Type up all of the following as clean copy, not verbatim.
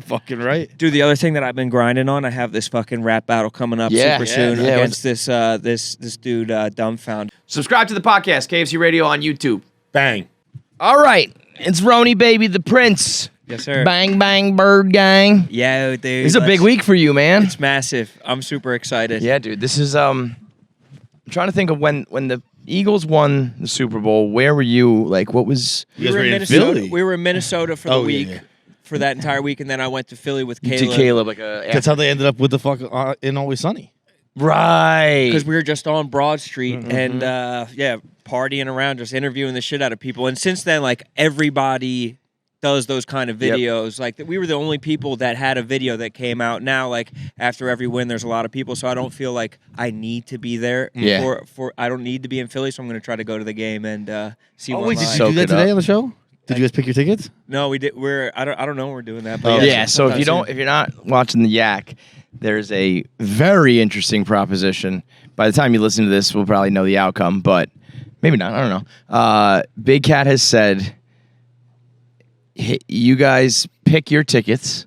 fucking right. Dude, the other thing that I've been grinding on, I have this fucking rap battle coming up super soon against this dude, Dumbfoundead. Subscribe to the podcast, KFC Radio on YouTube. Bang. All right. It's Rone, baby, the Prince. Yes, sir. Bang, bang, bird gang. Yeah, dude. It's a big week for you, man. It's massive. I'm super excited. Yeah, dude. This is, I'm trying to think of when the Eagles won the Super Bowl. Where were you? Like, what was... You guys were in Minnesota. Philly. We were in Minnesota for the week. Yeah. For that entire week, and then I went to Philly with Caleb. To Caleb, like a... That's how they ended up with the fuck in Always Sunny. Right. Because we were just on Broad Street and, partying around, just interviewing the shit out of people. And since then, like, everybody does those kind of videos. Like, we were the only people that had a video that came out. Now, like, after every win, there's a lot of people, so I don't feel like I need to be there. I don't need to be in Philly, so I'm going to try to go to the game and see what Wait, did you do that today on the show? Did you guys pick your tickets? No, we did. I don't know when we're doing that. But So if you're not watching the Yak, there's a very interesting proposition. By the time you listen to this, we'll probably know the outcome, but maybe not. I don't know. Big Cat has said, you guys pick your tickets.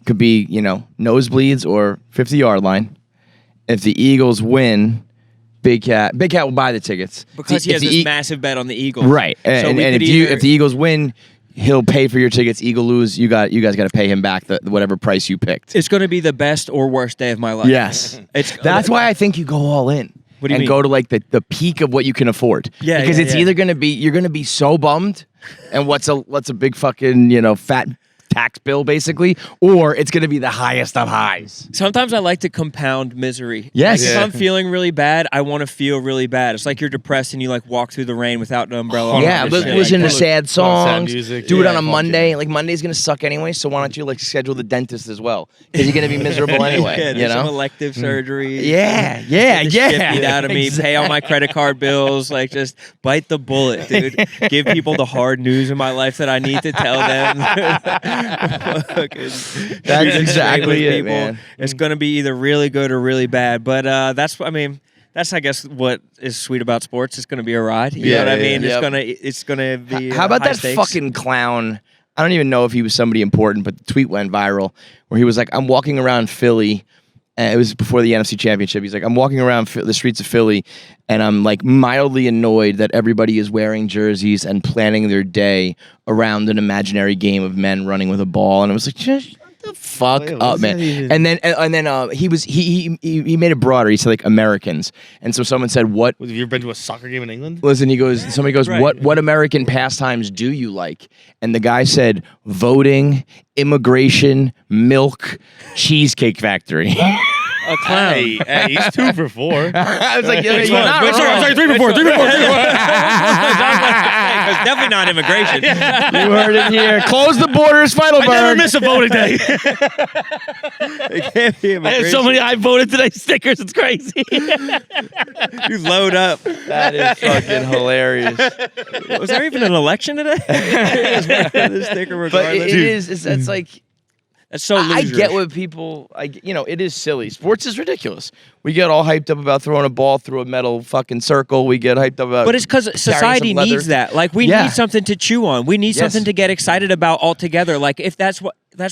Could be, nosebleeds or 50-yard line. If the Eagles win, Big Cat will buy the tickets because he has this massive bet on the Eagles. Right, and if the Eagles win, he'll pay for your tickets. Eagle lose, you guys got to pay him back whatever price you picked. It's going to be the best or worst day of my life. Yes, that's why I think you go all in. What do you mean? Go to like the peak of what you can afford. Yeah, because it's either going to be you're going to be so bummed, and what's a big fucking fat tax bill basically, or it's going to be the highest of highs. Sometimes I like to compound misery. Yes. Like if I'm feeling really bad, I want to feel really bad. It's like you're depressed and you like walk through the rain without an umbrella. Yeah, listen to sad songs. Sad music. Do it on a Monday. Like Monday's going to suck anyway, so why don't you like schedule the dentist as well? Because you're going to be miserable anyway. Yeah, some elective surgery. Yeah. Shit beat out of me. Pay all my credit card bills. Like just bite the bullet, dude. Give people the hard news in my life that I need to tell them. That's exactly it, man. It's going to be either really good or really bad. But that's I guess what is sweet about sports. It's going to be a ride. You know what I mean? It's gonna be. How about that stakes. fucking clown? I don't even know if he was somebody important, but the tweet went viral where he was like, "I'm walking around Philly." And it was before the NFC Championship. He's like, I'm walking around the streets of Philly, and I'm like mildly annoyed that everybody is wearing jerseys and planning their day around an imaginary game of men running with a ball. And I was like, shut the fuck up, man. And then he made it broader. He said like Americans. And so someone said, "What? Have you ever been to a soccer game in England?" Listen, somebody goes, right. What American pastimes do you like? And the guy said, voting, immigration, milk, Cheesecake Factory. A clown. Hey, he's 2 for 4. I was like, Which you're one? not Which wrong. one? Sorry, 3 for 4. 3 for 4. It's definitely not immigration. You heard it here. Close the borders, I never Feidelberg. miss a voting day. It can't be I had so many I voted today stickers. It's crazy. You load up. That is fucking hilarious. Was there even an election today? The sticker But regardless. it's like, That's so I loserish. get what people, it is silly. Sports is ridiculous. We get all hyped up about throwing a ball through a metal fucking circle. We get hyped up about But it's because society some leather. needs that. Like we need something to chew on. We need something to get excited about altogether. Like if that's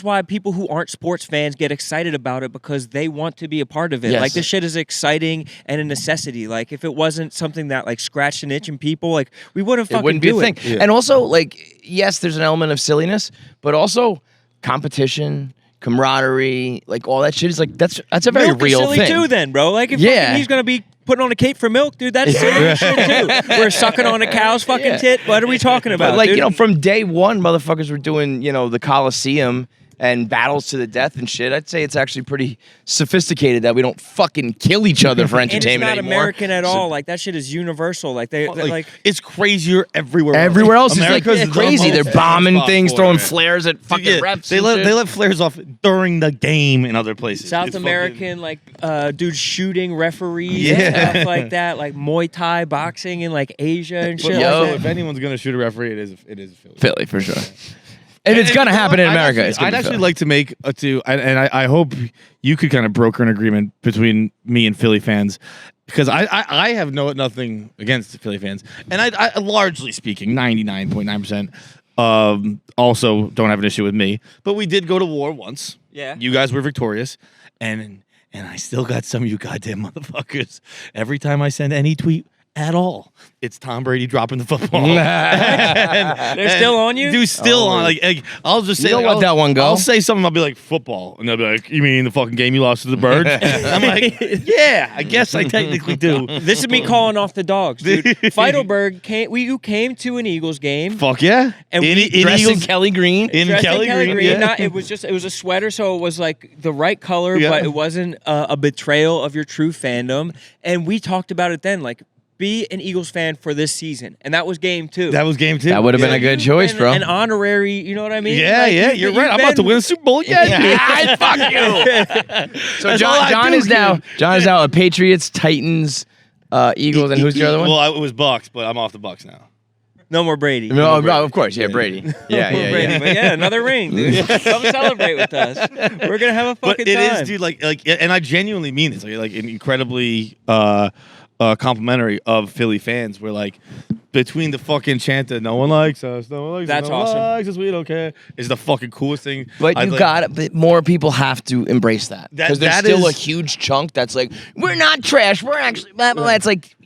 why people who aren't sports fans get excited about it because they want to be a part of it. Yes. Like this shit is exciting and a necessity. Like if it wasn't something that like scratched an itch in people, like we wouldn't fucking it wouldn't be do a thing. it. Yeah. And also, like, yes, there's an element of silliness, but also competition, camaraderie, like all that shit is like that's a very Milk real is silly thing too, then, bro. Like if fucking he's gonna be putting on a cape for milk, dude, that's silly shit too. We're sucking on a cow's fucking tit. What are we talking about? But like, dude? from day one, motherfuckers were doing, the Coliseum and battles to the death and shit. I'd say it's actually pretty sophisticated that we don't fucking kill each other for and it's entertainment not anymore. American at all. Like that shit is universal. Like they like it's crazier everywhere. Everywhere else is like America's crazy. the They're most bombing famous things, spot throwing for it. flares at fucking Yeah, reps. they let flares off during the game in other places. South It's American, like dudes shooting referees Yeah. and stuff like that, like Muay Thai boxing in like Asia and shit. But like also, that. if anyone's gonna shoot a referee, it is Philly. Philly for sure. If it's gonna happen in America, it's gonna I'd be actually Philly. like to make I hope you could kind of broker an agreement between me and Philly fans, because I have nothing against Philly fans, and I largely speaking, 99.9%, also don't have an issue with me. But we did go to war once. Yeah. You guys were victorious, and I still got some of you goddamn motherfuckers. Every time I send any tweet at all, it's Tom Brady dropping the football. They're still on you? Dude, still on. Like, I'll just say, You don't let that one go. I'll say something. I'll be like, football, and they'll be like, you mean the fucking game you lost to the Birds? I'm like, yeah, I guess I technically do. This is me calling off the dogs, dude. Feidelberg you came to an Eagles game. Fuck yeah, And in, we in Dressed in Eagles, Kelly Green. in Dressed Kelly Green. Yeah. it was a sweater, so it was like the right color, Yeah. but it wasn't a betrayal of your true fandom. And we talked about it then, like, be an Eagles fan for this season, and that was game 2. That was game 2. That would have been a good choice, Been bro. An honorary, you know what I mean? Yeah, Like, yeah, you're right. I'm about to win a Super Bowl again. Yeah, fuck you. So That's all I John do, is now kid. a Patriots, Titans, Eagles, and who's the other one? Well, it was Bucks, but I'm off the Bucks now. No more Brady. No, of course, yeah, Brady. Yeah, No more yeah, Brady. yeah. But yeah, another ring, dude. Come celebrate with us. We're gonna have a But fucking it time. is, dude. Like, and I genuinely mean this. Like incredibly complimentary of Philly fans. We're like, between the fucking chant that no one likes us, no one likes That's us, no awesome. one likes us, we don't care, is the fucking coolest thing. But I'd you like- got but more people have to embrace that because there's that still a is- huge chunk that's like we're not trash, we're actually blah, blah, blah. It's like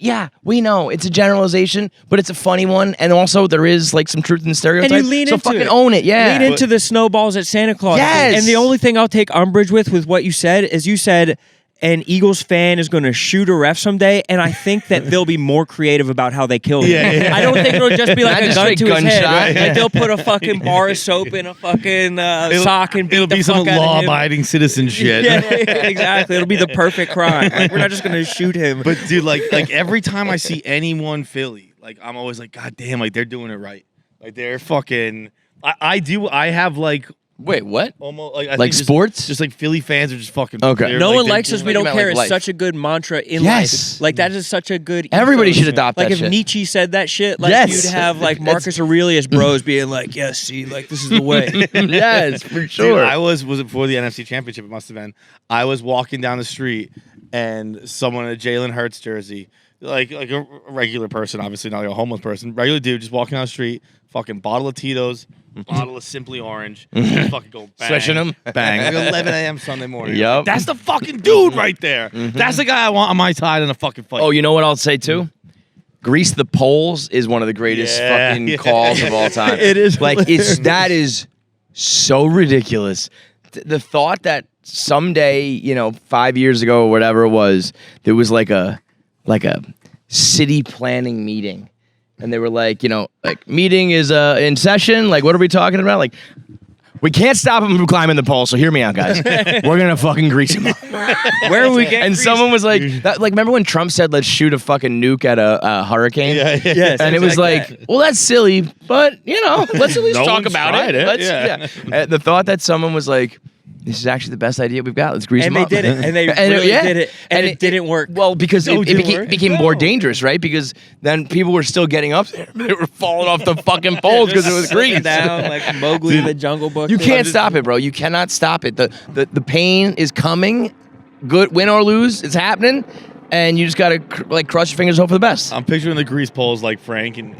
we know it's a generalization, but it's a funny one, and also there is like some truth in the stereotype. And you lean so into fucking it. own it, yeah. Lean into the snowballs at Santa Claus. Yes. And the only thing I'll take umbrage with what you said is you said an Eagles fan is going to shoot a ref someday, and I think that they'll be more creative about how they kill him. Yeah. I don't think it'll just be like Not a just gun straight to his head. gunshot. Like they'll put a fucking bar of soap in a fucking sock and beat It'll the be fuck some out of him. law-abiding citizen shit. Yeah, exactly. It'll be the perfect crime. Like we're not just going to shoot him. But dude, like every time I see anyone Philly, like I'm always like, God damn, like they're doing it right. Like they're fucking. I have like Wait, what? almost like I Like think just- sports? just like Philly fans are just fucking. Okay. they're, No like, one they're likes us, doing- we don't about, care like, is life. such a good mantra in Yes. life. Like that is such a good Everybody ethos. should adopt like that if shit. Nietzsche said that shit, like Yes. you'd have like Marcus Aurelius bros being like, yes, see, like this is the way. Yes, for Dude, sure. I was it before the NFC Championship? It must have been. I was walking down the street and someone in a Jalen Hurts jersey, like a regular person, obviously not like a homeless person, regular dude, just walking down the street, fucking bottle of Tito's, bottle of Simply Orange, just fucking go bang, Swishing 'em. bang, like 11 a.m. Sunday morning. Yup. That's the fucking dude right there. That's the guy I want on my side in a fucking fight. Oh, you know what I'll say too? Grease the Poles is one of the greatest Yeah. fucking Yeah. calls of all time. It is like that is so ridiculous. The thought that someday, 5 years ago or whatever it was, there was like a city planning meeting, and they were like, meeting is in session. Like, what are we talking about? Like, we can't stop him from climbing the pole. So hear me out, guys. We're gonna fucking grease him up. Where are we getting And someone was like, remember when Trump said, "Let's shoot a fucking nuke at a hurricane"? yeah, yeah. Yes, And it was like, well, that's silly, but let's at least No talk one's about tried it. it, Let's, yeah. The thought that someone was like, this is actually the best idea we've got. Let's grease and them they up. did it, and they And really yeah. did it, and And it didn't work. Well, because No, it it didn't became work. more No. dangerous, right? Because then people were still getting up there. They were falling off the fucking poles because it was Slipping grease. down like Mowgli in the Jungle Book. You can't stop it, bro. You cannot stop it. The pain is coming. Good, win or lose, it's happening. And you just gotta cross your fingers, hope for the best. I'm picturing the grease poles like Frank in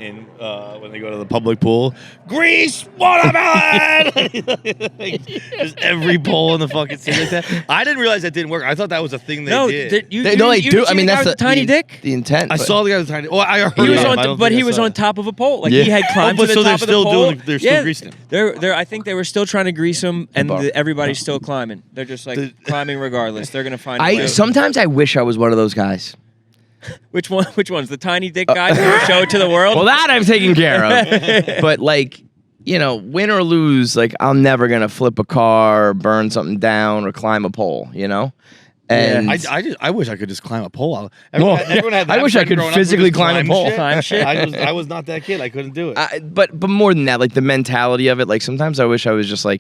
when they go to the public pool. Grease watermelon! Just every pole in the fucking city like that. I didn't realize that didn't work. I thought that was a thing they No, did. you They you do. didn't I see mean, the guy that's with the tiny dick. The intent. I but- saw the guy with the tiny. Oh, I heard He was about him. on, I don't but think he I was saw on it. top of a pole. Like Yeah. he had climbed Oh, but to the so they're top of the still pole. doing- they're still greasing him. They're. I think they were still trying to grease him, and bar. everybody's still climbing. They're just like The- climbing regardless. They're gonna find. a way. Sometimes I wish I was one of those guys. Which one? Which one's the tiny dick guy who show it to the world? Well, that I've taken care of. But win or lose, I'll never gonna flip a car, or burn something down, or climb a pole. And I wish I could just climb a pole. Well, Everyone had I that wish I friend could growing up who physically just climb a pole. Climb shit. I was not that kid. I couldn't do it. but more than that, the mentality of it. Sometimes I wish I was just I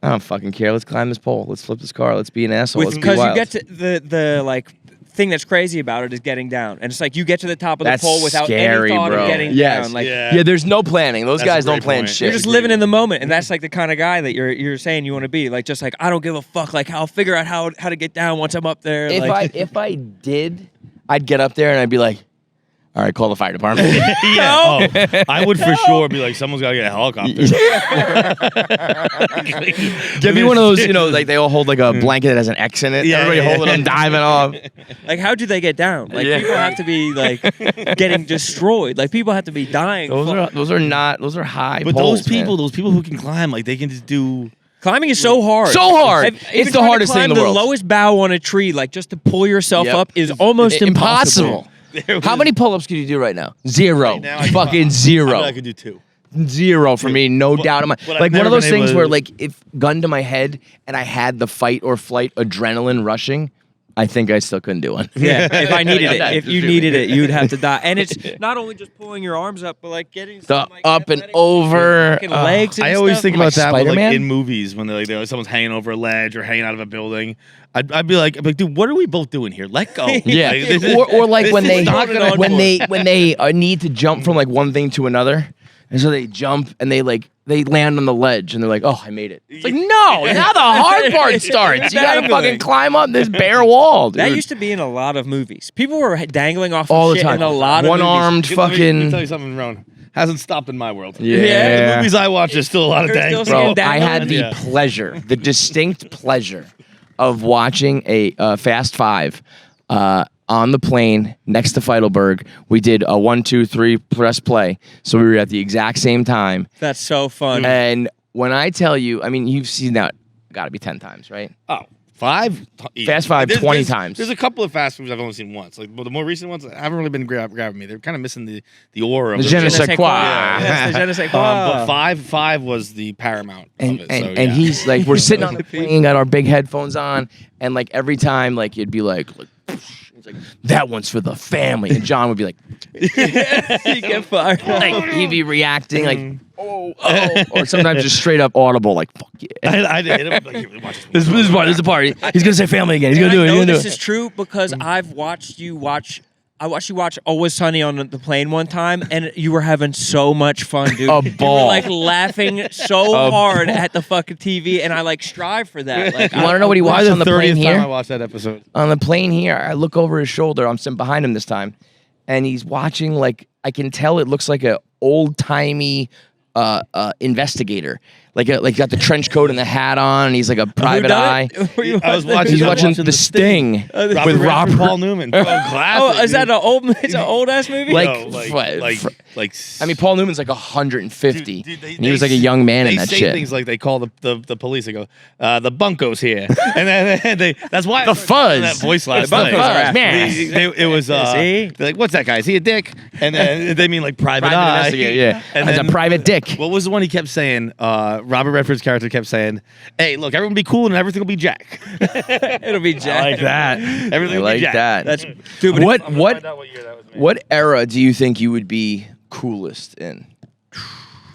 don't fucking care. Let's climb this pole. Let's flip this car. Let's be an asshole. Let's be Because you wild. get to the thing that's crazy about it is getting down, and it's like you get to the top of the That's pole without scary, any thought bro. of getting Yes. down. Yeah. There's no planning. Those That's a guys don't great plan point. shit. You're just living in the moment, and that's the kind of guy that you're saying you want to be. I don't give a fuck. I'll figure out how to get down once I'm up there. If I did, I'd get up there and I'd be like, All right, call the fire department. Yeah. Oh, I would for sure be like, someone's got to get a helicopter. Give me one of those, like they all hold like a blanket that has an X in it. Yeah, Everybody yeah, holding them, diving off. Like, how do they get down? Like, Yeah. people have to be like getting destroyed. Like, people have to be dying. Those are high. But poles, those people who can climb, like they can just do. Climbing is so hard. So hard. I've It's even the tried to hardest thing in the climb world. The lowest bough on a tree, like just to pull yourself Yep. up, is almost impossible. How many pull-ups can you do right now? Zero. Right now, I Fucking I zero. I could do 2. Zero for me, no But- doubt in my. but I've Like one never of those been able things to- where, like, if gun to my head and I had the fight or flight adrenaline rushing, I think I still couldn't do one. Yeah, if I needed it, Yeah, if you just needed it, you'd have to die. And it's not only just pulling your arms up, but like getting The some, like, up and athletic over. fucking legs. And I always stuff. think Like about that with, like Spider-Man? in movies when they're like someone's hanging over a ledge or hanging out of a building. I'd be like, dude, what are we both doing here? Let go. Yeah, Like, this is- or like this when is they not gonna when work. they need to jump from like one thing to another, and so they jump and they land on the ledge and they're like, oh, I made it. It's like, no, now the hard part starts. You gotta Dangling. fucking climb up this bare wall, dude. That used to be in a lot of movies. People were dangling off all of the shit time. in a lot of movies. one-armed Let me fucking. tell you something, Rone. Hasn't stopped in my world. Yeah. The movies I watch, there's still a lot of There's dang. still Bro, some I had the Yeah. pleasure, the distinct pleasure of watching a Fast Five on the plane next to Feidelberg. We did a 1, 2, 3 press play, so we were at the exact same time. That's so fun. And when I tell you, I mean, you've seen that, got to be 10 times, right? Oh, 5? Fast Five, 20 times. There's a couple of fast movies I've only seen once. Like, but the more recent ones haven't really been grabbing me. They're kind of missing the aura of The it. je ne sais quoi. Yes, the je ne sais quoi. But five was the paramount And, of it. and, so, and yeah. he's like, we're sitting on the plane, got our big headphones on, and like every time, like it'd be like he's like, that one's for the family, and John would be like, You get fired. like he'd be reacting like, oh, or sometimes just straight up audible, like, fuck yeah. I did. Like, watch This is the party. He's gonna say family again. He's gonna do it. I He's know gonna do this it. is true because I've watched you watch. I watched you watch Always Sunny on the plane one time, and you were having so much fun, dude. A You ball. were like laughing so A hard at the fucking TV, and I like strive for that. Like, You want to know what he Why watched the on the plane 30th time I here? watched that episode? On the plane here, I look over his shoulder. I'm sitting behind him this time, and he's watching. Like I can tell, it looks like a old timey investigator. Like got the trench coat and the hat on, and he's like a private eye. I was watching. He's I was watching The Sting with Redford, Robert. Paul Newman. Oh, classic. Oh, is that dude. an old? It's an old ass movie. Like, I I mean, Paul Newman's like 150, Dude, and he was like a young man in they that say shit. things like they call the police. They go, the bunco's here, and then they. That's why The fuzz. That voice last It's the night. fuzz, man. It was. See? They're like, what's that guy? Is he a dick? And then they mean like private Private eye. investigator, yeah. And As a then- private dick. What was the one he kept saying? Robert Redford's character kept saying, "Hey, look, everyone be cool and everything will be Jack." It'll be Jack. that. Everything I will like be Jack. that. That's dude. But What I'm gonna find out what year that was made. What era do you think you would be coolest in?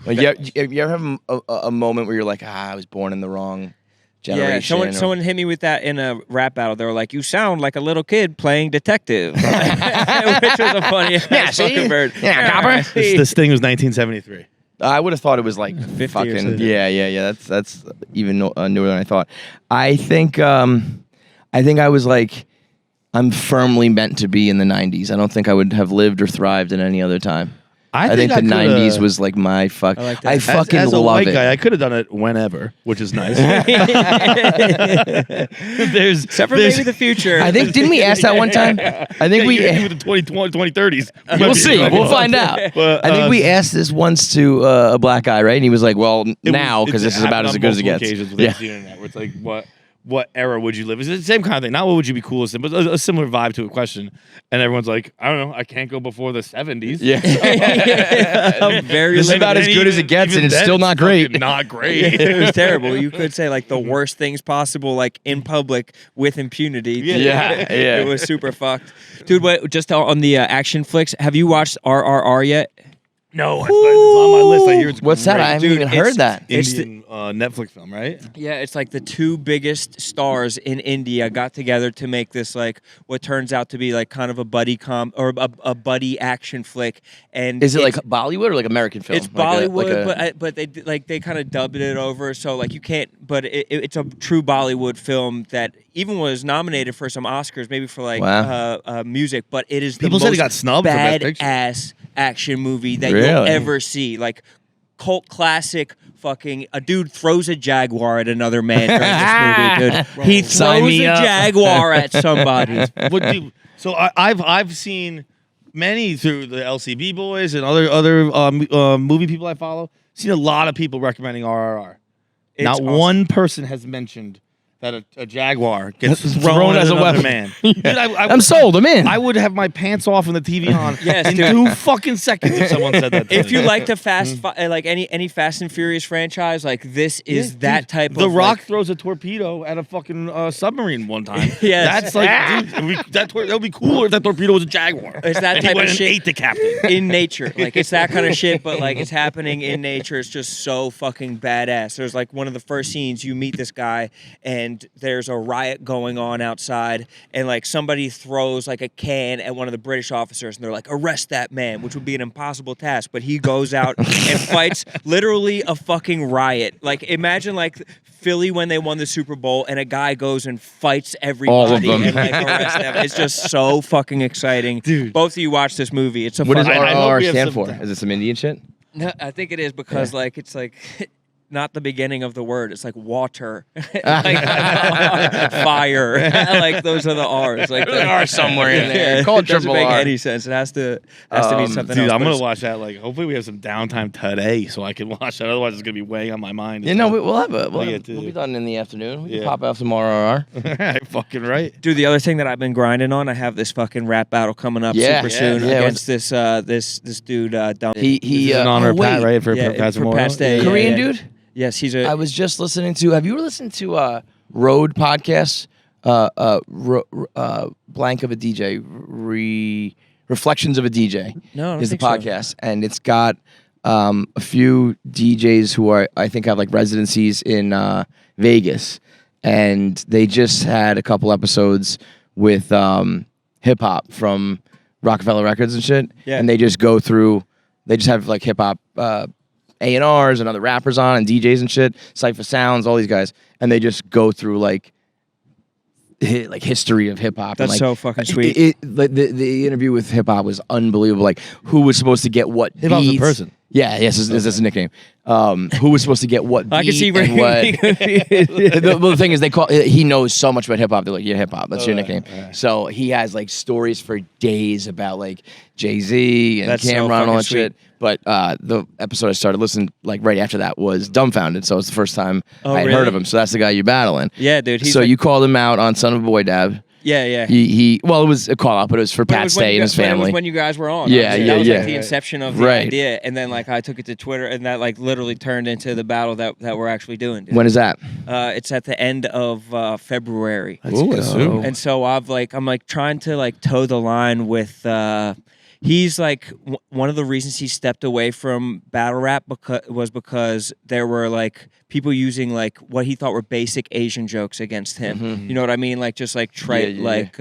Like, you ever have a moment where you're like, I was born in the wrong generation? Yeah, or- someone hit me with that in a rap battle. They were like, "You sound like a little kid playing detective," which was a funny fucking bird. Yeah, copper. This thing was 1973. I would have thought it was like 50 or fucking something. yeah. That's even newer than I thought. I think I was like, I'm firmly meant to be in the 90s. I don't think I would have lived or thrived in any other time. I think the 90s was like my fuck. I like that. I fucking as a love white it. guy, I could have done it whenever, which is nice. there's Except for there's- maybe the future. I think didn't we ask that one time? I think we. with the 2030s. We'll see. We'll find out. But, I think we asked this once to a black guy, right? And he was like, "Well, now because this is about as good as it gets." With Yeah. the internet, where it's like, what era would you live? It's the same kind of thing. Not what would you be coolest in, but a similar vibe to a question. And everyone's like, I don't know, I can't go before the 70s. Yeah. Very This is limited. about as good as it gets, and it's still not great. Not great. It was terrible. You could say like the worst things possible, like in public with impunity. Yeah. It was super fucked, dude. What? Just on the action flicks, have you watched RRR yet? No, it's on my list. I hear it's What's that? great. I haven't Dude, even heard that. It's Indian Netflix film, right? Yeah, it's like the two biggest stars in India got together to make this like what turns out to be like kind of a buddy a buddy action flick. And Is it like Bollywood or like American film? It's Like Bollywood, but they kind of dubbed it over, so like you can't. But it's a true Bollywood film that even was nominated for some Oscars, maybe for like music. But it is People the said most it got snubbed for Best Picture. badass action movie that you'll Really? ever see. Like cult classic. Fucking a dude throws a jaguar at another man during this movie, dude. He Sign throws me a up. jaguar at somebody. So I've seen many through the LCB boys and other movie people I follow. Seen a lot of people recommending RRR. It's Not awesome. one person has mentioned that a jaguar gets Thrown thrown as as a another weapon. man. Dude, I'm sold. I'm in. I would have my pants off and the TV on Yes, in dude. 2 fucking seconds if someone said that. To If me. you like the like any Fast and Furious franchise, like this is that type The of Rock like, throws a torpedo at a fucking submarine one time. Yes. That's like, dude, that would be cooler if that torpedo was a jaguar. It's that And he type went of and shit. ate the captain. in nature. Like it's that kind of shit, but like it's happening in nature. It's just so fucking badass. There's like one of the first scenes you meet this guy and there's a riot going on outside and like somebody throws like a can at one of the British officers and they're like, arrest that man, which would be an impossible task. But he goes out and fights literally a fucking riot. Like imagine like Philly when they won the Super Bowl and a guy goes and fights everybody All of them. and like arrests them. It's just so fucking exciting. Dude. Both of you watch this movie. It's a What does fucking I hope RR we have stand some for? time. Is it some Indian shit? No, I think it is because like it's like not the beginning of the word. It's like water, like fire. Like those are the R's. Like There are somewhere in there. Yeah, Call it it doesn't triple make R. any sense. It has to mean something Dude, else. I'm but gonna it's- watch that. Like, hopefully we have some downtime today so I can watch that. Otherwise, it's gonna be weighing on my mind. Yeah, no, we'll have a. We'll get to We'll be it. done in the afternoon. We can Yeah. pop out some RRR. Fucking right. Dude, the other thing that I've been grinding on, I have this fucking rap battle coming up Yeah, super yeah, soon yeah. against this dude. Dumb. He This is in honor of Pat, right? For Pat's for Memorial? Pat's Day. Yeah. Korean yeah. dude. Yes, he's a. I was just listening to. Have you ever listened to Road podcast? Blank of a DJ. Reflections of a DJ. No, I don't is the think so. podcast, and it's got a few DJs who I think have like residencies in Vegas, and they just had a couple episodes with hip hop from Rockefeller Records and shit. Yeah. And they just go through. They just have like hip hop A&Rs and other rappers on and DJs and shit, Cypher Sounds, all these guys, and they just go through like history of hip hop. That's and, like, so fucking sweet. The interview with hip hop was unbelievable. Like who was supposed to get what Hip hop's a beats. person. Yeah, yes, this is a nickname. Who was supposed to get what beat I can see where and what. The thing is, he knows so much about hip hop. They're like, yeah, hip hop. That's your nickname. So he has like stories for days about like Jay-Z and That's so Cameron and all fucking that shit. But the episode I started listening like right after that was Dumbfoundead. So it's the first time Oh, I had really? heard of him. So that's the guy you're battling. Yeah, dude. He's So like- you called him out on Son of a Boy Dab. Yeah, yeah. He well, it was a call out, but it was for But it Pat was when Stay you and his guys- but it was family. when you guys were on. Yeah, obviously. yeah, That was yeah. like the inception of the Right. idea, and then like I took it to Twitter, and that like literally turned into the battle that we're actually doing. Dude. When is that? It's at the end of February. Ooh, go. And so I'm like trying to like toe the line with. He's like one of the reasons he stepped away from battle rap was because there were like people using like what he thought were basic Asian jokes against him. You know what I mean? Like just like trite like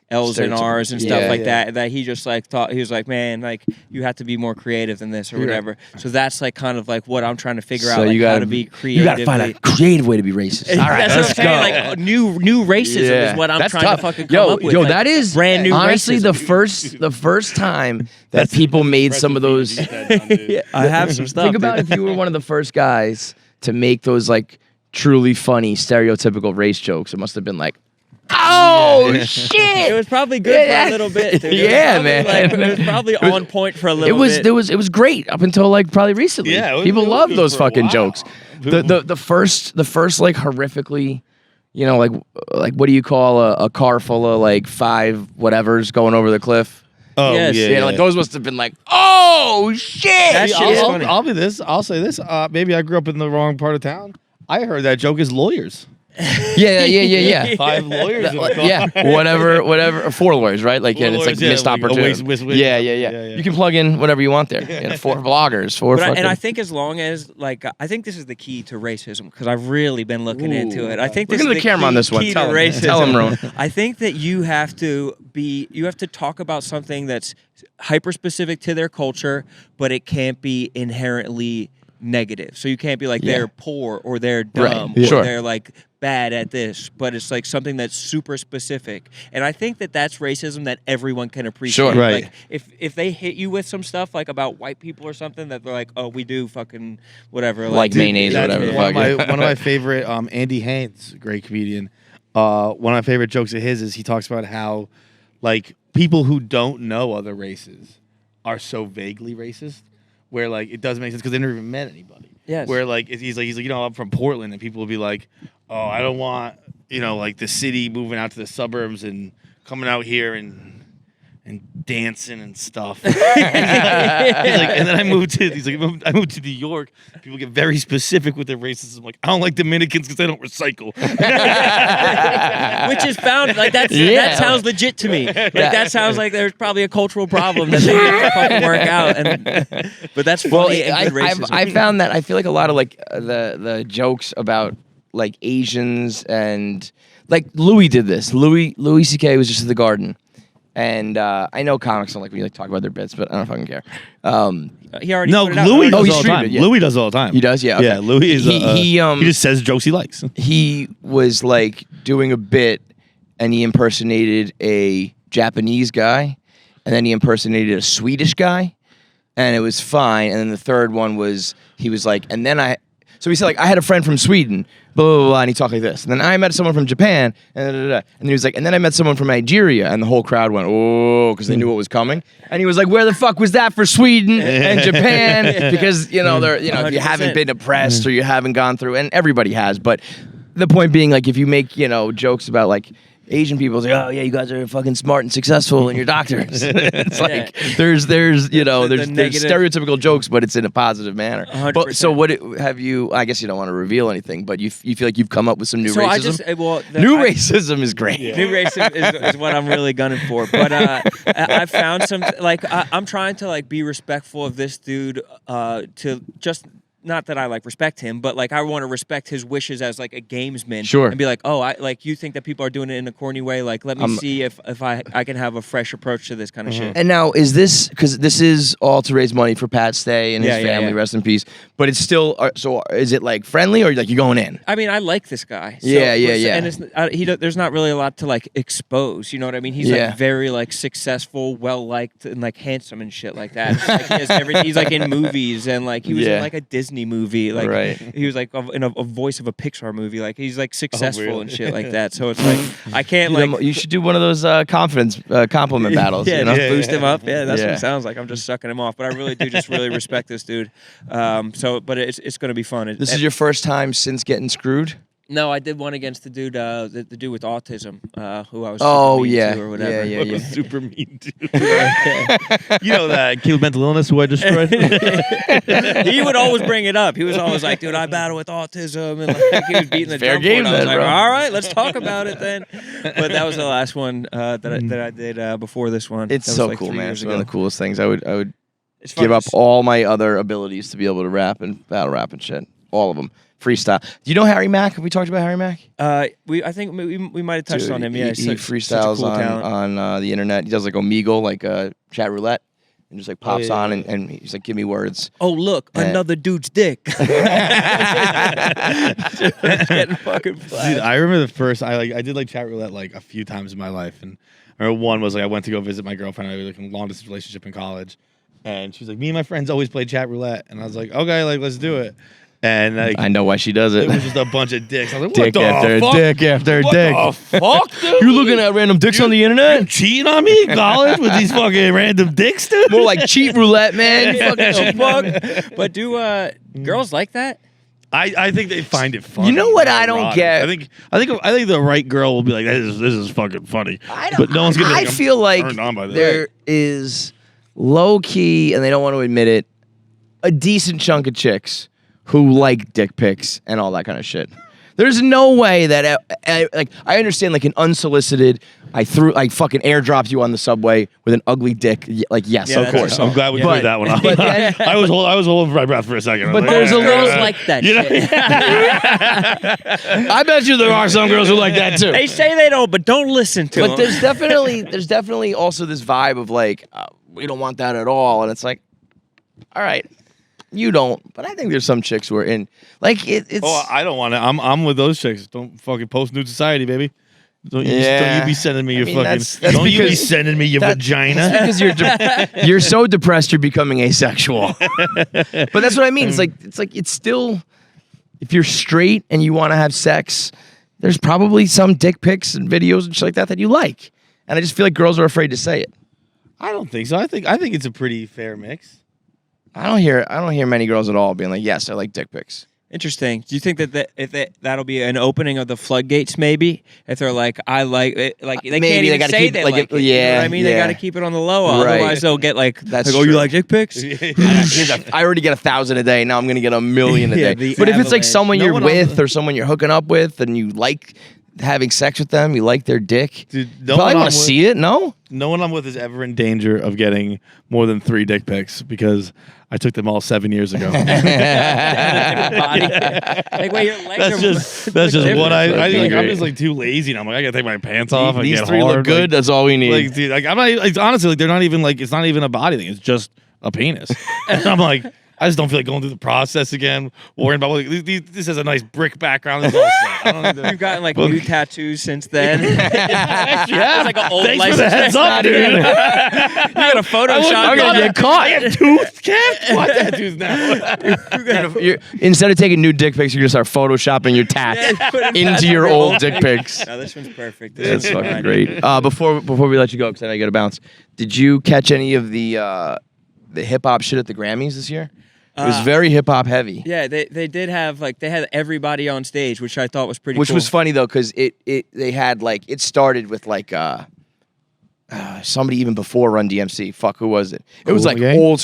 L's and R's and stuff Yeah, like yeah. that he just like thought he was like, man, like you have to be more creative than this or whatever. So that's like kind of like what I'm trying to figure out, like how to be creative. You gotta find a creative way to be racist. All right, That's let's what I'm saying. go. Like new racism is what I'm That's trying tough. to fucking come up with. Yo, like, that is brand new honestly racism. the first time that people made some of those. Yeah, I have some stuff. Think about if you were one of the first guys to make those like truly funny stereotypical race jokes. It must have been like, oh shit! It was probably good for a little bit. Dude. It was Yeah, probably, man. like, it was probably on point for a little bit. It was great up until like probably recently. Yeah, it was- people it was love good those for a fucking while. jokes. The first like horrifically, you know, like what do you call a car full of like 5 whatevers going over the cliff? Oh, Yes. yeah. Yeah, like those must have been like, oh shit! That shit is funny. I'll be this. I'll say this. Maybe I grew up in the wrong part of town. I heard that joke is lawyers. Yeah. 5 lawyers. Whatever. Or 4 lawyers, right? Like, Four it's like lawyers, yeah, missed like a opportunity. Yeah. yeah. You can plug in whatever you want there. Yeah, 4 bloggers, 4 fucking. And I think as long as I think this is the key to racism because I've really been looking into it. I think Look this into is the camera on this one. key Tell to him. racism. Tell him, Rone. I think that you have to talk about something that's hyper specific to their culture, but it can't be inherently negative. So you can't be like they're poor or they're dumb or Sure. they're like bad at this, but it's like something that's super specific. And I think that that's racism that everyone can appreciate. Sure. Right. Like if they hit you with some stuff like about white people or something that they're like, oh, we do fucking whatever, Like mayonnaise or whatever the fuck. One of my favorite, Andy Haynes, great comedian. One of my favorite jokes of his is he talks about how, like, people who don't know other races are so vaguely racist, where like it doesn't make sense because they never even met anybody. Yes. Where like he's like I'm from Portland, and people will be like, oh, I don't want like the city moving out to the suburbs and coming out here and dancing and stuff. He's like, and then I moved to New York. People get very specific with their racism. Like, I don't like Dominicans because they don't recycle. Which is found like that sounds legit to me. Like that sounds like there's probably a cultural problem that they need to fucking work out. But that's funny and good racism. I found that I feel like a lot of like the jokes about like Asians and like Louis did this. Louis C.K. was just at the Garden. And I know comics don't like when you like talk about their bits, but I don't fucking care. He already No, put it out. Louis Oh, does he all the streamed time. it, yeah. Louis does all the time. He does, yeah. Okay. Yeah, Louis is he just says jokes he likes. He was like doing a bit, and he impersonated a Japanese guy, and then he impersonated a Swedish guy, and it was fine. And then the third one was he was like, and then so he said like I had a friend from Sweden, blah blah blah, and he talked like this. And then I met someone from Japan, and then he was like, and then I met someone from Nigeria, and the whole crowd went oh because they knew what was coming. And he was like, where the fuck was that for Sweden and Japan? Because they're if you haven't 100%. been oppressed or you haven't gone through, and everybody has, but the point being like if you make jokes about like Asian people say, oh yeah, you guys are fucking smart and successful and you're doctors. It's like there's there's stereotypical jokes, but it's in a positive manner. 100%. But so what have you? I guess you don't want to reveal anything, but you feel like you've come up with some new racism. Racism is great. New racism is what I'm really gunning for. But I found some like I'm trying to like be respectful of this dude to just. Not that I like respect him, but like I want to respect his wishes as like a gamesman. Sure. And be like, oh, you think that people are doing it in a corny way? Like, let me see if I can have a fresh approach to this kind of shit. And now is this because this is all to raise money for Pat Stay and his family, rest in peace. But it's still so is it like friendly or like you going in? I mean, I like this guy. So, Yeah. And it's, there's not really a lot to like expose. You know what I mean? He's like very like successful, well liked, and like handsome and shit like that. Like, he's like in movies and like he was in like a Disney movie. Like he was like in a voice of a Pixar movie. Like he's like successful and shit like that. So it's like I can't like you should do one of those confidence compliment battles. Boost him up. Yeah, that's what it sounds like. I'm just sucking him off, but I really do just really respect this dude. But it's going to be fun. This is your first time since getting screwed? No, I did one against the dude, the dude with autism, who I was super mean to or whatever. Yeah. Super mean dude. You know that kid with mental illness who I destroyed? He would always bring it up. He was always like, dude, I battle with autism. And like, he was beating the Fair drum game for it. I was then, like, bro. all right, let's talk about it then. But that was the last one that I did before this one. It's That was so like cool, 3 man. years It's one of ago. the coolest things. I would It's fun give to up all my other abilities to be able to rap and battle rap and shit. All of them. Freestyle. Do you know Harry Mack? Have we talked about Harry Mack? I think we might have touched on him. Yeah, he freestyles on the internet. He does like Omegle, like chat roulette, and just like pops on and he's like, give me words. Oh look, another dude's dick. Getting fucking flat. Dude, I remember the first I did like chat roulette like a few times in my life, and I remember one was like I went to go visit my girlfriend. I was like in a long distance relationship in college, and she was like, me and my friends always play chat roulette, and I was like, okay, like let's do it. And like, I know why she does it. It was just a bunch of dicks. I was like, Dick what the after fuck? dick after What dick. the fuck, dude? You looking at random dicks on the You internet? cheating on me in college with these fucking random dicks, dude? More like cheat roulette, man. You fucking cheat. Fuck. But do girls like that? I think they find it funny. You know what not I don't erotic. get? I think the right girl will be like, this is fucking funny. But no one's gonna. I feel like turned on by this. there is low key, and they don't want to admit it, a decent chunk of chicks who like dick pics and all that kind of shit. There's no way that like I understand like an unsolicited. I fucking airdropped you on the subway with an ugly dick. Like yes, Yeah, of that's course. I'm glad we cleared that one up. but then- I was holding for my breath for a second. But there's a Girls little- like that You know? shit. I bet you there are some girls who like that too. They say they don't, but don't listen to them. But there's definitely also this vibe of like we don't want that at all, and it's like, all right, you don't, but I think there's some chicks who are in like it's. Oh, I don't want to. I'm with those chicks. Don't fucking post nude society, baby. Don't you be sending me your mean, fucking. that's Don't you be because- sending me your vagina. That's because you're so depressed you're becoming asexual. But that's what I mean. It's still, if you're straight and you want to have sex, there's probably some dick pics and videos and shit like that you like, and I just feel like girls are afraid to say it. I don't think so. I think it's a pretty fair mix. I don't hear many girls at all being like, yes, I like dick pics. Interesting. Do you think that that'll be an opening of the floodgates? Maybe if they're like, I like it, like they Maybe can't they even gotta say keep, they like, like it. it- You know yeah, what I mean? They yeah. got to keep it on the low, Right. otherwise they'll get like, That's oh, you true. like dick pics? I already get 1,000 a day. Now I'm gonna get 1,000,000 a Yeah, day. the But if it's like avalanche. someone No you're one with or someone you're hooking up with, and you like having sex with them, you like their dick, Dude, you probably want to see it. No, No one I'm with is ever in danger of getting more than 3 dick pics because I took them all 7 years ago. Body. Like, wait, your legs That's are just what different. I'm Great. just like too lazy, and I'm like I gotta take my pants off. and these get 3 hard. look good. That's all we need. Like, dude, like I'm not. Like, honestly, like they're not even like it's not even a body thing. It's just a penis. And I'm like, I just don't feel like going through the process again. Worrying about this has a nice brick background. This is all set. I don't need to- You've gotten like Look. new tattoos since then. Yeah, It's like an old thanks for license. the heads up, dude. You got a Photoshop. I'm gonna going. get caught. I have 2 calf tattoos now. Instead of taking new dick pics, you're gonna start photoshopping your tats Yeah, put 'em into back your on old dick pics. No, this one's perfect. That's fucking great. Before we let you go, because I know you gotta bounce. Did you catch any of the hip hop shit at the Grammys this year? It was very hip hop heavy. Yeah, they did have like they had everybody on stage, which I thought was pretty Which cool. was funny though, because they had like it started with like somebody even before Run DMC. Fuck, who was it? It was Cool like Gang? old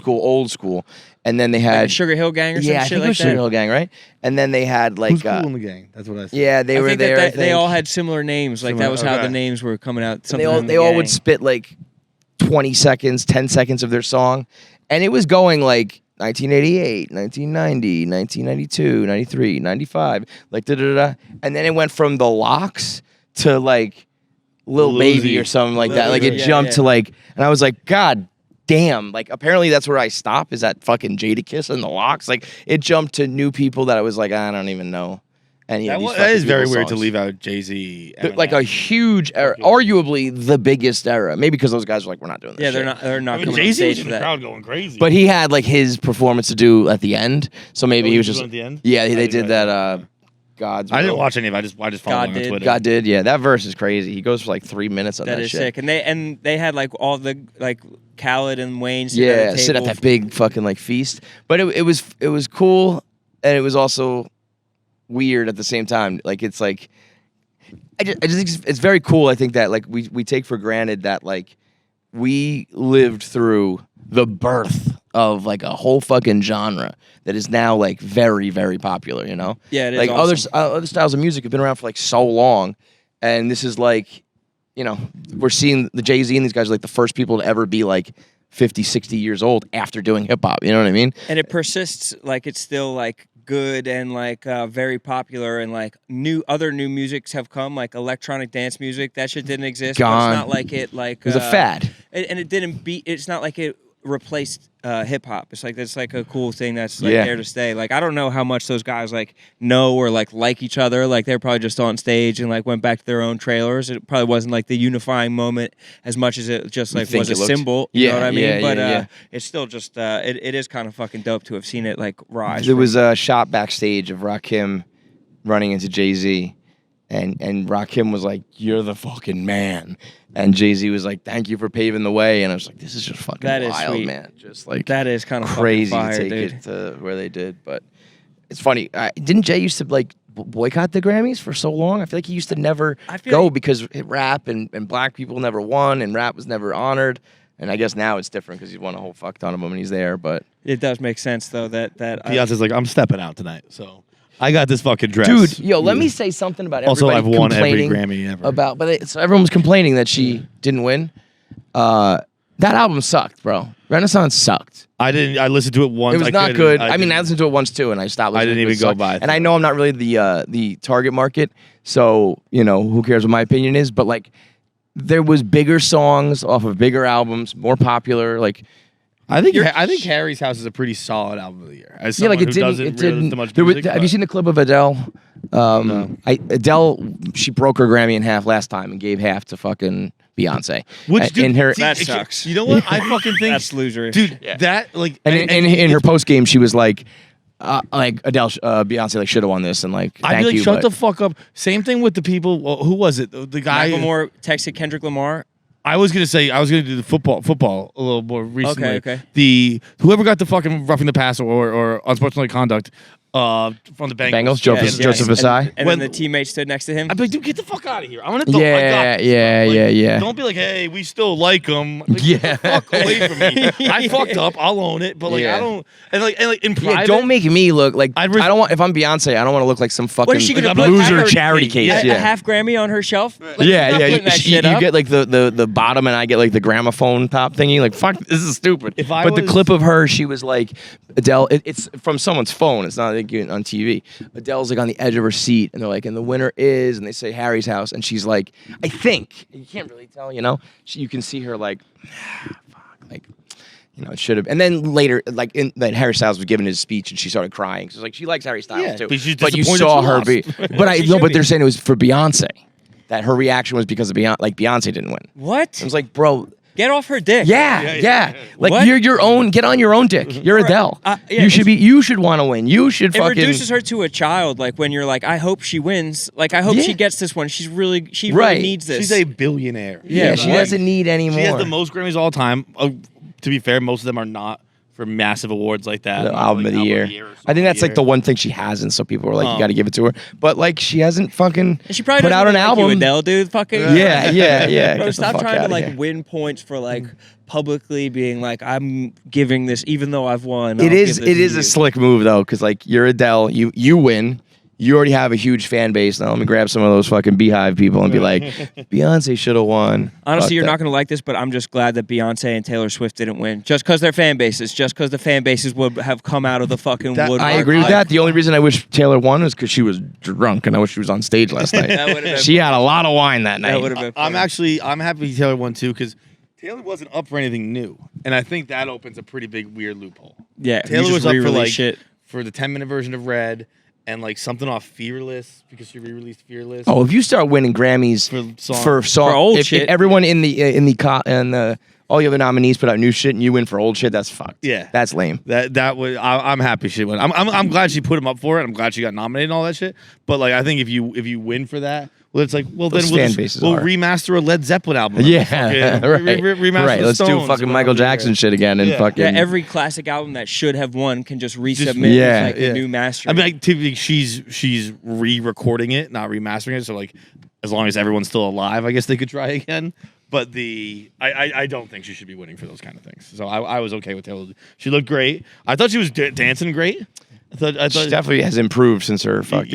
school, and then they Like had a Sugar Hill Gang or some yeah, I shit think like it was that. Sugar Hill Gang, right? And then they had like Who's cool in the gang? That's what I said. yeah, they I were think there. that I they think. all had similar names. Like that was how Okay. the names were coming out. And Something they all would spit like 20 seconds, 10 seconds of their song, and it was going like 1988, 1990, 1992, 93, 95, like da-da-da. And then it went from the Locks to like Lil Lil Baby Uzi. or something like Lil that. Like it Uzi. jumped Yeah, to yeah. like, and I was like, God damn. Like apparently that's where I stop, is that fucking Jadakiss and the Locks. Like it jumped to new people that I was like, I don't even know any of these That fucking is very people's weird to songs. leave out Jay-Z. Like a huge era, arguably the biggest era. Maybe because those guys were like, we're not doing this Yeah, shit. they're not I mean, coming on Jay-Z was stage in for the that. crowd going crazy. But he had like his performance to do at the end, so maybe he was just at the end. yeah. I They didn't did know that. God's I didn't Will. watch any of it. I just followed God him on did. Twitter. God did, yeah. That verse is crazy. He goes for like 3 minutes on that, That is shit. sick, and they had like all the like Khaled and Wayne. sitting Yeah, at a sit at table. that big fucking like feast. But it was cool, and it was also weird at the same time. Like it's like I just think it's very cool. I think that like we take for granted that like we lived through the birth of like a whole fucking genre that is now like very, very popular, you know? Yeah, it is like awesome. other styles of music have been around for like so long, and this is like, you know, we're seeing the Jay-Z and these guys are like the first people to ever be like 50, 60 years old after doing hip hop, you know what I mean? And it persists, like it's still like good and like very popular, and like other new musics have come, like electronic dance music. That shit didn't exist. But Gone. it's not like it like It was a fad. and it didn't beat. It's not like it replaced hip hop. It's like a cool thing that's like Yeah. there to stay. Like I don't know how much those guys like know or like each other. Like they're probably just on stage and like went back to their own trailers. It probably wasn't like the unifying moment as much as it just like think was a it looked- symbol. You know Yeah, what I mean? yeah, But yeah, yeah. it's still just it is kind of fucking dope to have seen it like rise. There from- was a shot backstage of Rakim running into Jay-Z, and Rakim was like, "You're the fucking man," and Jay-Z was like, "Thank you for paving the way," and I was like, "This is just fucking That is wild, sweet. man." Just like that is kind of crazy fire, to take dude. it to where they did, but it's funny. Didn't Jay used to like boycott the Grammys for so long? I feel like he used to never I feel go like- because rap and black people never won, and rap was never honored. And I guess now it's different because he's won a whole fuck ton of them and he's there. But It does make sense though that Beyonce's like, I'm stepping out tonight, so I got this fucking dress, Dude, yo, let me say something about Also, everybody I've won every complaining Grammy ever. about, so everyone was complaining that she didn't win. That album sucked, bro. Renaissance sucked. I didn't. I listened to it once. It was I not couldn't- good. I didn't- listened to it once too, and I stopped listening. I didn't to it. even It go sucked. by And I know I'm not really the target market, so who cares what my opinion is? But like, there was bigger songs off of bigger albums, more popular. Like, I think Harry's House is a pretty solid album of the year. As yeah, like someone it who didn't. doesn't It really didn't. listen to much There was, music, have you but- seen the clip of Adele? No. Adele, she broke her Grammy in half last time and gave half to fucking Beyonce. Dude, in her, That sucks. You know what? I fucking think That's loserish. dude. That like and in her post game, she was like Adele, Beyonce like should have won this, and like I'd thank be like, you. shut but the fuck up. Same thing with the people. Well, who was it? The guy. Macklemore texted Kendrick Lamar. I was gonna do the football a little more recently. Okay. The whoever got the fucking roughing the pass or unsportsmanlike conduct from the Bengals. Bengals, Joseph Asai. And When- then the teammate stood next to him. I'd be like, dude, get the fuck out of here. I'm gonna. I Yeah, got this, yeah, bro. Like, yeah. Don't be like, hey, we still like him. Like, Yeah. get the fuck away from me. I fucked up. I'll own it. But like, Yeah. I don't. And like in private. Yeah, don't make me look like I I'd don't want. If I'm Beyonce, I don't want to look like some fucking What is she gonna I'm put? loser Have her- charity case. Yeah. A Yeah. half Grammy on her shelf. Like, she's Yeah, not yeah. putting that You shit up. get like the bottom, and I get like the gramophone top thingy. Like, fuck, this is stupid. If I but the was- clip of her, she was like, Adele. It's from someone's phone. It's not like on TV. Adele's like on the edge of her seat, and they're like, and the winner is, and they say Harry's House, and she's like, I think you can't really tell, you can see her like, fuck, like. It should have. And then later, like, then Harry Styles was giving his speech, and she started crying. She's like, she likes Harry Styles Yeah, too. but she's you disappointed saw she her lost. be. But I She no, should but be. they're saying it was for Beyonce. That her reaction was because of Beyonce. Like Beyonce didn't win. What? I was like, bro, Get off her dick. yeah. Like What? you're your own. Get on your own dick. You're Adele. yeah, You should want to win. You should It fucking. reduces her to a child. Like when you're like, I hope she wins. Like I hope Yeah. she gets this one. She Right. really needs this. She's a billionaire. Yeah, she right. doesn't need any more. She has the most Grammys all time. To be fair, most of them are not for massive awards like that. The Like album of the year. or I song think of that's the like the year. one thing she hasn't. So people were like, you got to give it to her. But like, she hasn't fucking And she probably put doesn't out an even like album. you, Adele, dude. Fucking Yeah. Bro, Get the stop fuck trying to outta like here. win points for like publicly being like, I'm giving this, even though I've won. It I'll is give this to a you. slick move though, because like you're Adele, you win. You already have a huge fan base. Now let me grab some of those fucking Beehive people and be like, Beyonce should have won. Honestly, Fuck you're that. not going to like this, but I'm just glad that Beyonce and Taylor Swift didn't win. Just because they're fan bases. Just because the fan bases would have come out of the fucking woodwork. I agree with that. The only reason I wish Taylor won was because she was drunk and I wish she was on stage last night. That would've been She had a lot of wine that That night. would have been I'm funny. happy Taylor won too because Taylor wasn't up for anything new, and I think that opens a pretty big weird loophole. Yeah, Taylor you was just up for re-release like shit. for the 10-minute version of Red and like something off Fearless because she re-released Fearless. Oh, if you start winning Grammys For song. For old if shit. everyone in the all the other nominees put out new shit and you win for old shit, that's fucked. Yeah. That's lame. That was I'm happy she won. I'm glad she put him up for it. I'm glad she got nominated and all that shit. But like I think if you win for that, well, it's like Those then fan bases we'll are. remaster a Led Zeppelin album. Yeah, Fucking right. remaster Right. the Let's do Stones, fucking whatever, Michael Jackson yeah. shit again and Yeah. fucking. Yeah, every classic album that should have won can just resubmit Yeah. with like a new master. I mean, like, typically she's re-recording it, not remastering it. So like, as long as everyone's still alive, I guess they could try again. But I don't think she should be winning for those kind of things. So I was okay with Taylor. She looked great. I thought she was dancing great. I thought She definitely has improved since her fucking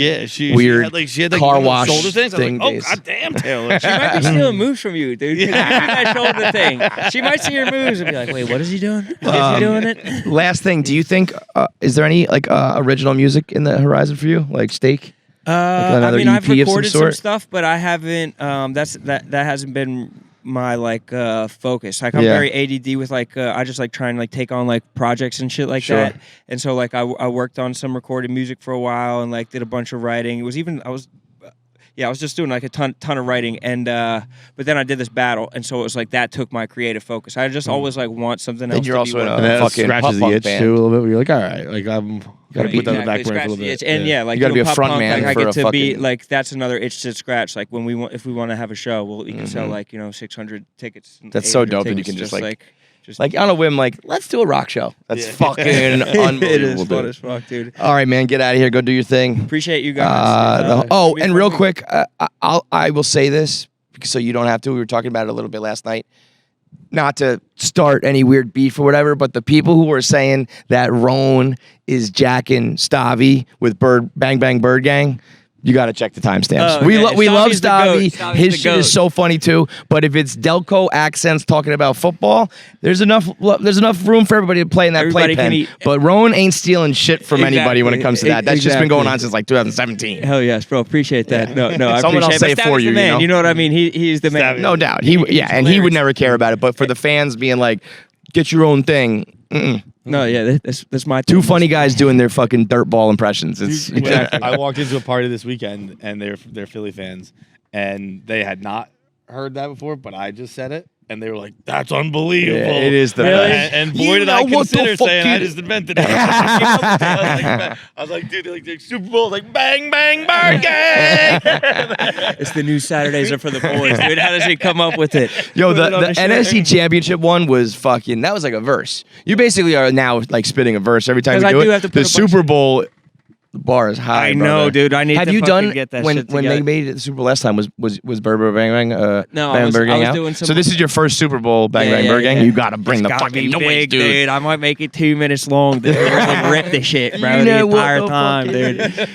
weird weird she had like car one of those wash shoulder things. I was thing like, oh days. god damn, Taylor. she might be stealing moves from you, dude. 'Cause you're doing that shoulder thing. She might see your moves and be like, wait, what is he doing? Is he doing it? Last thing, do you think is there any like original music in the horizon for you, like Steak? I another mean, I've EP of some recorded some sort? stuff, but I haven't. That hasn't been my like focus. Like I'm Yeah. very ADD with like I just like trying to like take on like projects and shit like Sure. that. And so like I worked on some recorded music for a while and like did a bunch of writing. It was even I was just doing like a ton of writing and but then I did this battle and so it was like that took my creative focus. I just always like want something else. Then you're to also be in a working on. And that fucking scratches the pop-punk itch band. too a little bit. Where you're like, all right, like I'm gotta put that on the back burner for a scratch little the bit. itch. And yeah, like You gotta doing be a pop front punk, man like I for get a to be fucking- like that's another itch to scratch. Like when if we want to have a show, we can sell like 600 tickets. That's so 800 dope that you tickets, can just, like just Like on a whim, like let's do a rock show. That's Yeah. fucking it unbelievable. is fun dude. as fuck, dude. All right, man, get out of here. Go do your thing. Appreciate you guys. And real quick, I will say this so you don't have to. We were talking about it a little bit last night. not to start any weird beef or whatever, but the people who were saying that Rone is jacking Stavi with Bang Bang Bird Gang, you got to check the timestamps. Oh, we okay. we love Stavi's the goat. Stavi. Stavi's His the shit goat. is so funny too. But if it's Delco accents talking about football, there's enough room for everybody to play in that Everybody can playpen. eat. But Rone ain't stealing shit from anybody when it comes to that. That's just been Exactly. going on since like 2017. Hell yes, bro. Appreciate that. No, I Someone else appreciate say it. it But for Stavi's you, the man. you know? What I mean? He's the man. No doubt. He would never care about it. But for the fans being like, get your own thing. No, yeah, that's my Two funny guys doing their fucking dirtball impressions. It's Exactly. I walked into a party this weekend, and they're Philly fans, and they had not heard that before, but I just said it, and they were like, "That's unbelievable!" Yeah, it is the Really? best. And boy, You did know I what the consider fuck saying I you- just invented it. I was like, dude, like Super Bowl, like bang, bang, Bird Gang. It's the new Saturdays are for the boys, dude. How does he come up with it? Yo, Put it on the shirt. NFC Championship one was fucking. That was like a verse. You basically are now like spitting a verse every time 'Cause you I do do it. have to put The a bunch Super Bowl, the bar is high. I know, brother. dude. I need Have to you fucking done get that when shit when they together. made it the Super Bowl last time? Was Burger Bang Bang? No, Bang I was Burger Gang out? doing some. So this is your first Super Bowl Bang Bang Burger Gang. You gotta bring the Gotta fucking be noise, big, dude. I might make it 2 minutes long, dude. Really rip the shit, bro, You the know what entire the time, fuck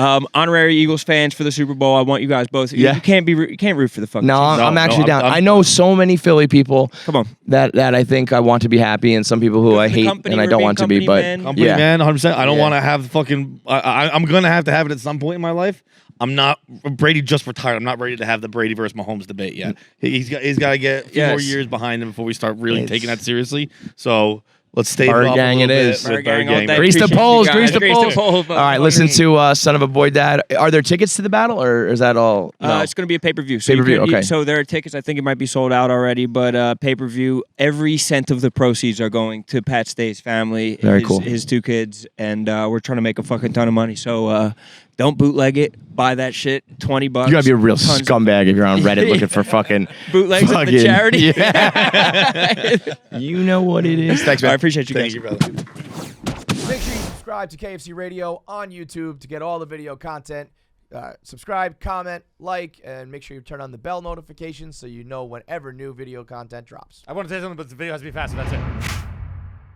dude. Honorary Eagles fans for the Super Bowl. I want you guys both. Yeah. You can't root for the fucking. No, team. I'm actually I'm- down. I'm- I know so many Philly people Come on. that I think I want to be happy, and some people who Good I for the hate company, and I we're don't being want to be. company But men. Company yeah, man, 100%. I don't Yeah. want to have fucking. I'm gonna have to have it at some point in my life. I'm not. Brady just retired. I'm not ready to have the Brady versus Mahomes debate yet. He's got to get a few more Yes. years behind him before we start really It's- taking that seriously. So let's stay Bird off Gang a it little is. bit Bird with Gang Bird all Gang. day. Grease the Appreciate you polls, guys. grease the Grease the polls. polls, All right, listen to Son of a Boy Dad. Are there tickets to the battle, or is that all? No. It's going to be a pay-per-view. Pay-per-view, okay. So there are tickets. I think it might be sold out already, but pay-per-view. Every cent of the proceeds are going to Pat Stay's family, Very cool. his 2 kids, and we're trying to make a fucking ton of money. So don't bootleg it. Buy that shit. $20. You gotta be a real Tons of scumbag if you're on Reddit looking for fucking bootlegs at the fucking- charity. Yeah. You know what it is. Thanks, man. I appreciate you guys. Thank you, brother. Make sure you subscribe to KFC Radio on YouTube to get all the video content. Subscribe, comment, like, and make sure you turn on the bell notifications so you know whenever new video content drops. I want to say something, but the video has to be faster. That's it.